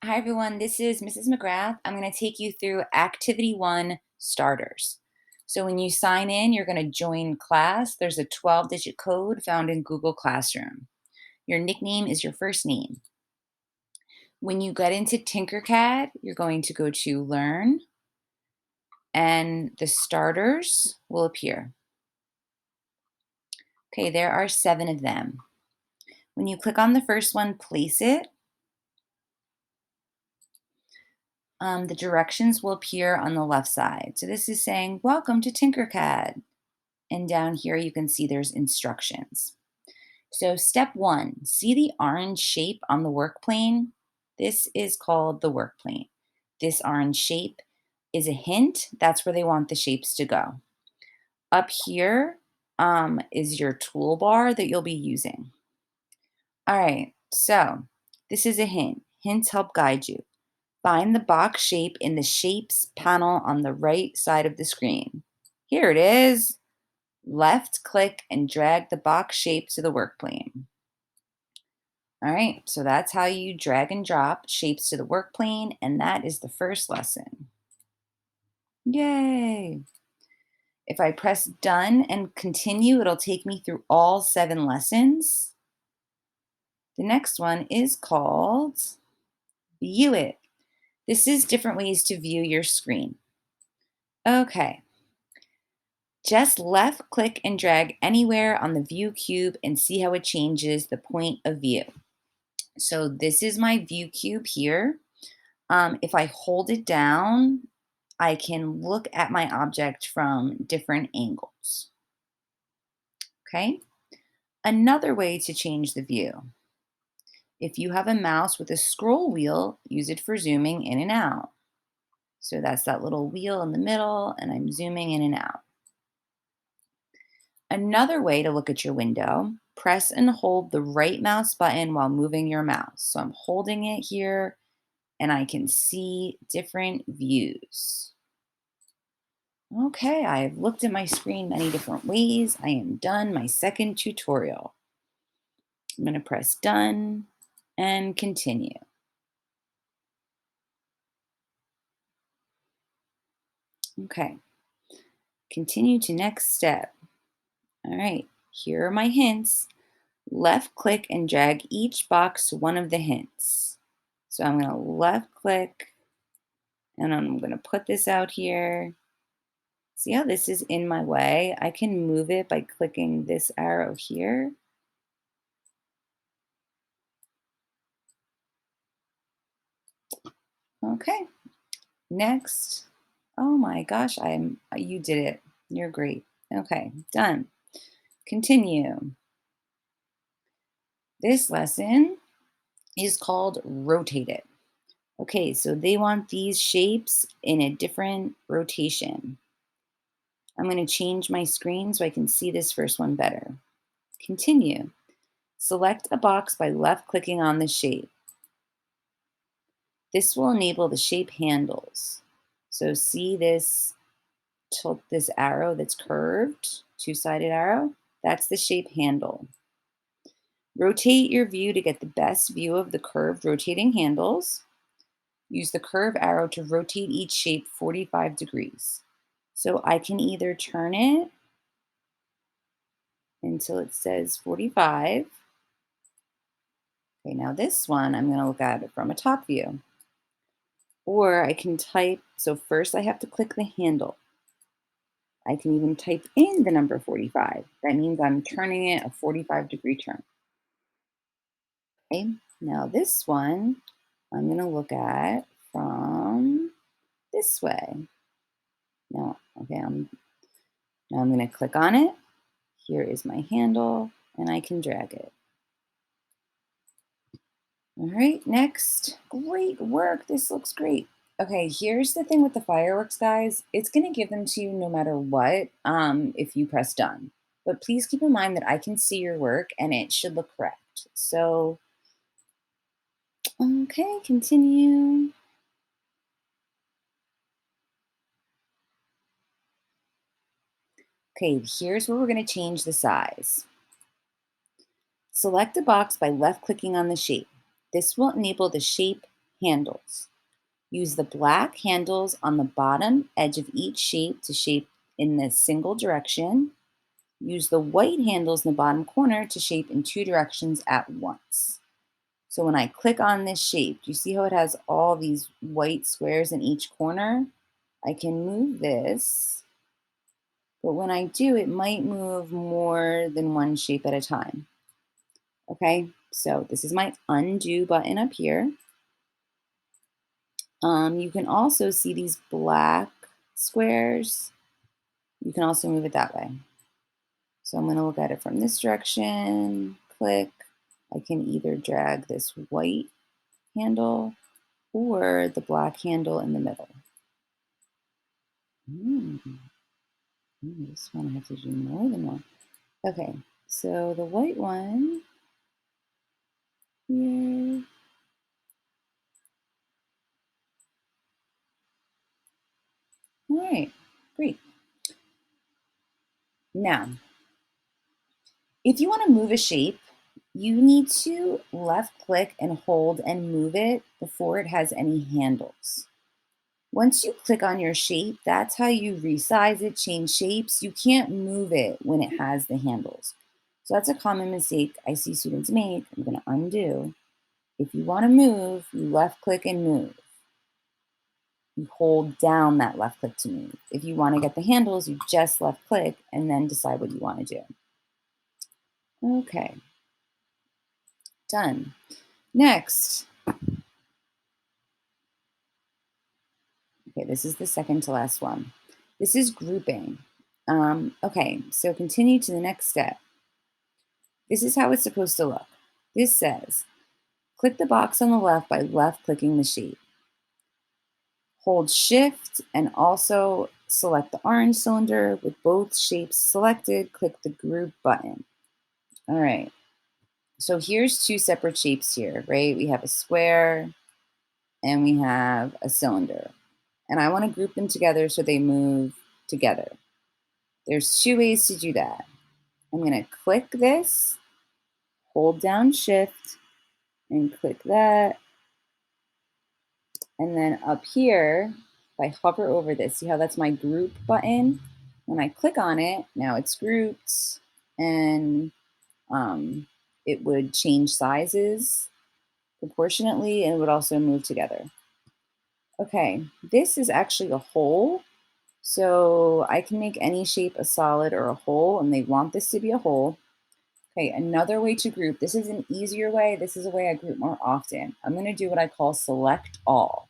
Hi, everyone. This is Mrs. McGrath. I'm going to take you through Activity 1 Starters. So, when you sign in, you're going to join class. There's a 12-digit code found in Google Classroom. Your nickname is your first name. When you get into Tinkercad, you're going to go to Learn, and the starters will appear. Okay, there are 7 of them. When you click on the first one, place it. The directions will appear on the left side. So, this is saying, Welcome to Tinkercad. And down here, you can see there's instructions. So, step 1, see the orange shape on the work plane? This is called the work plane. This orange shape is a hint. That's where they want the shapes to go. Up here is your toolbar that you'll be using. All right, so this is a hint. Hints help guide you. Find the box shape in the Shapes panel on the right side of the screen. Here it is. Left click and drag the box shape to the work plane. All right, so that's how you drag and drop shapes to the work plane, and that is the first lesson. Yay! If I press done and continue, it'll take me through all 7 lessons. The next one is called View It. This is different ways to view your screen. Okay, just left click and drag anywhere on the view cube and see how it changes the point of view. So this is my view cube here. If I hold it down, I can look at my object from different angles. Okay. Another way to change the view. If you have a mouse with a scroll wheel, use it for zooming in and out. So that's that little wheel in the middle, and I'm zooming in and out. Another way to look at your window, press and hold the right mouse button while moving your mouse. So I'm holding it here and I can see different views. Okay, I've looked at my screen many different ways. I am done my second tutorial. I'm going to press done and continue. Okay, continue to next step. All right, here are my hints. Left click and drag each box to one of the hints. So I'm going to left click and I'm going to put this out here. See how this is in my way? I can move it by clicking this arrow here. Okay, next. Oh my gosh, you did it. You're great. Okay, done. Continue. This lesson is called Rotate It. Okay, so they want these shapes in a different rotation. I'm going to change my screen so I can see this first one better. Continue. Select a box by left clicking on the shape. This will enable the shape handles. So see this tilt this arrow that's curved, two-sided arrow? That's the shape handle. Rotate your view to get the best view of the curved rotating handles. Use the curve arrow to rotate each shape 45 degrees. So I can either turn it until it says 45. Okay, now this one, I'm going to look at it from a top view. Or I can type, so first I have to click the handle. I can even type in the number 45. That means I'm turning it a 45-degree turn. Okay, now this one, I'm going to look at from this way. Now, okay, now I'm going to click on it. Here is my handle, and I can drag it. All right, next. Great work. This looks great. Okay, here's the thing with the fireworks, guys. It's going to give them to you no matter what if you press done. But please keep in mind that I can see your work and it should look correct. So, okay, continue. Okay, here's where we're going to change the size. Select a box by left clicking on the shape. This will enable the shape handles. Use the black handles on the bottom edge of each shape to shape in this single direction. Use the white handles in the bottom corner to shape in two directions at once. So when I click on this shape, do you see how it has all these white squares in each corner? I can move this, but when I do, it might move more than one shape at a time. Okay, so this is my undo button up here. You can also see these black squares. You can also move it that way. So I'm going to look at it from this direction, click. I can either drag this white handle or the black handle in the middle. This one I have to do more than one. Okay, so the white one here. All right, great. Now, if you want to move a shape, you need to left click and hold and move it before it has any handles. Once you click on your shape, that's how you resize it, change shapes. You can't move it when it has the handles. So that's a common mistake I see students make. I'm going to undo. If you want to move, you left click and move. You hold down that left click to move. If you want to get the handles, you just left click and then decide what you want to do. Okay, done. Next, okay, this is the second to last one. This is grouping. Okay, so continue to the next step. This is how it's supposed to look. This says, click the box on the left by left clicking the shape. Hold shift and also select the orange cylinder. With both shapes selected, click the group button. All right, so here's two separate shapes here, right? We have a square and we have a cylinder. And I want to group them together so they move together. There's two ways to do that. I'm going to click this, hold down shift, and click that. And then up here, if I hover over this, see how that's my group button? When I click on it, now it's grouped and it would change sizes proportionately and it would also move together. Okay, this is actually a hole. So I can make any shape a solid or a hole, and they want this to be a hole. Okay, another way to group, this is an easier way. This is a way I group more often. I'm going to do what I call select all.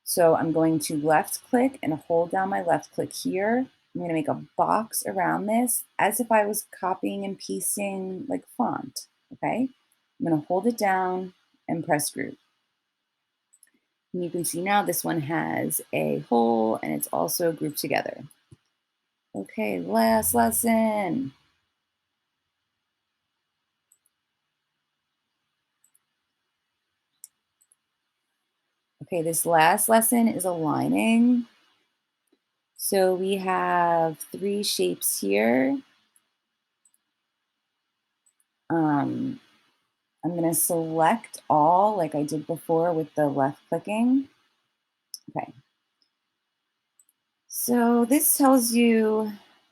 So I'm going to left click and hold down my left click here. I'm going to make a box around this as if I was copying and pasting like font. Okay, I'm going to hold it down and press group. And you can see now this one has a hole and it's also grouped together. Okay, last lesson. Okay, this last lesson is aligning. So we have three shapes here. I'm going to select all like I did before with the left clicking. Okay. So this tells you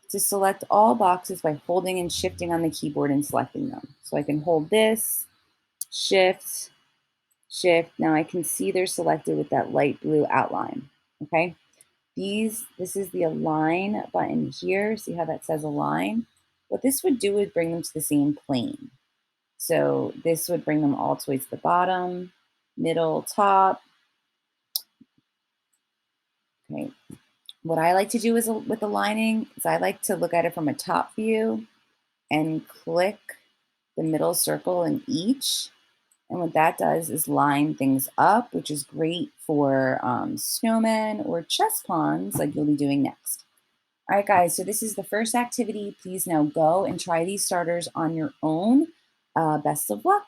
to select all boxes by holding and shifting on the keyboard and selecting them. So I can hold this, shift, shift. Now I can see they're selected with that light blue outline. Okay. This is the align button here. See how that says align? What this would do is bring them to the same plane. So this would bring them all the way to the bottom, middle, top. Okay. What I like to do is with aligning is I like to look at it from a top view and click the middle circle in each. And what that does is line things up, which is great for snowmen or chess pawns like you'll be doing next. All right, guys, so this is the first activity. Please now go and try these starters on your own. Best of luck.